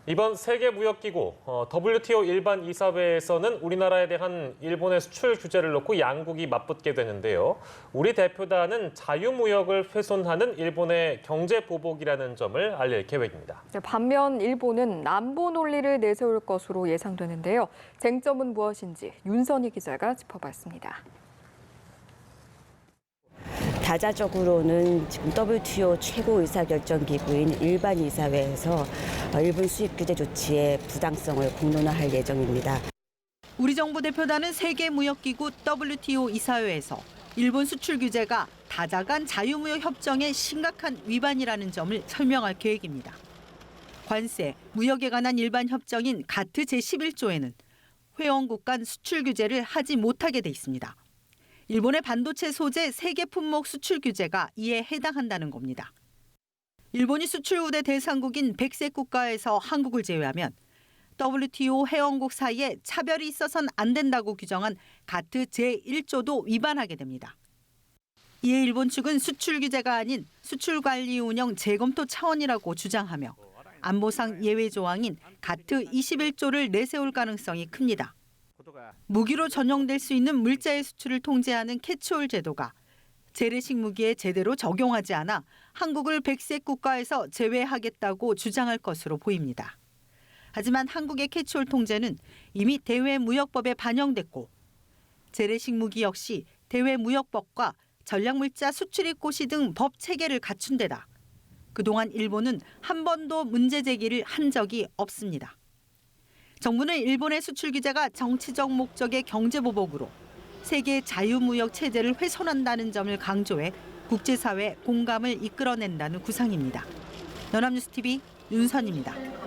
이번 세계무역기구 WTO 일반 이사회에서는 우리나라에 대한 일본의 수출 규제를 놓고 양국이 맞붙게 되는데요. 우리 대표단은 자유무역을 훼손하는 일본의 경제보복이라는 점을 알릴 계획입니다. 반면 일본은 남보 논리를 내세울 것으로 예상되는데요. 쟁점은 무엇인지 윤선희 기자가 짚어봤습니다. 다자적으로는 지금 WTO 최고 의사결정기구인 일반 이사회에서 일본 수입 규제 조치의 부당성을 공론화할 예정입니다. 우리 정부 대표단은 세계무역기구 WTO 이사회에서 일본 수출 규제가 다자 간 자유무역 협정의 심각한 위반이라는 점을 설명할 계획입니다. 관세, 무역에 관한 일반 협정인 가트 제11조에는 회원국 간 수출 규제를 하지 못하게 돼 있습니다. 일본의 반도체 소재 세계 품목 수출 규제가 이에 해당한다는 겁니다. 일본이 수출 우대 대상국인 100세 국가에서 한국을 제외하면 WTO 회원국 사이에 차별이 있어서는 안 된다고 규정한 가트 제1조도 위반하게 됩니다. 이에 일본 측은 수출 규제가 아닌 수출 관리 운영 재검토 차원이라고 주장하며 안보상 예외 조항인 가트 21조를 내세울 가능성이 큽니다. 무기로 전용될 수 있는 물자의 수출을 통제하는 캐치홀 제도가 재래식 무기에 제대로 적용하지 않아 한국을 100세 국가에서 제외하겠다고 주장할 것으로 보입니다. 하지만 한국의 캐치홀 통제는 이미 대외무역법에 반영됐고 재래식 무기 역시 대외무역법과 전략물자 수출입 고시 등 법 체계를 갖춘 데다 그동안 일본은 한 번도 문제 제기를 한 적이 없습니다. 정부는 일본의 수출 규제가 정치적 목적의 경제보복으로 세계 자유무역 체제를 훼손한다는 점을 강조해 국제사회 공감을 이끌어낸다는 구상입니다. 연합뉴스TV 윤선입니다.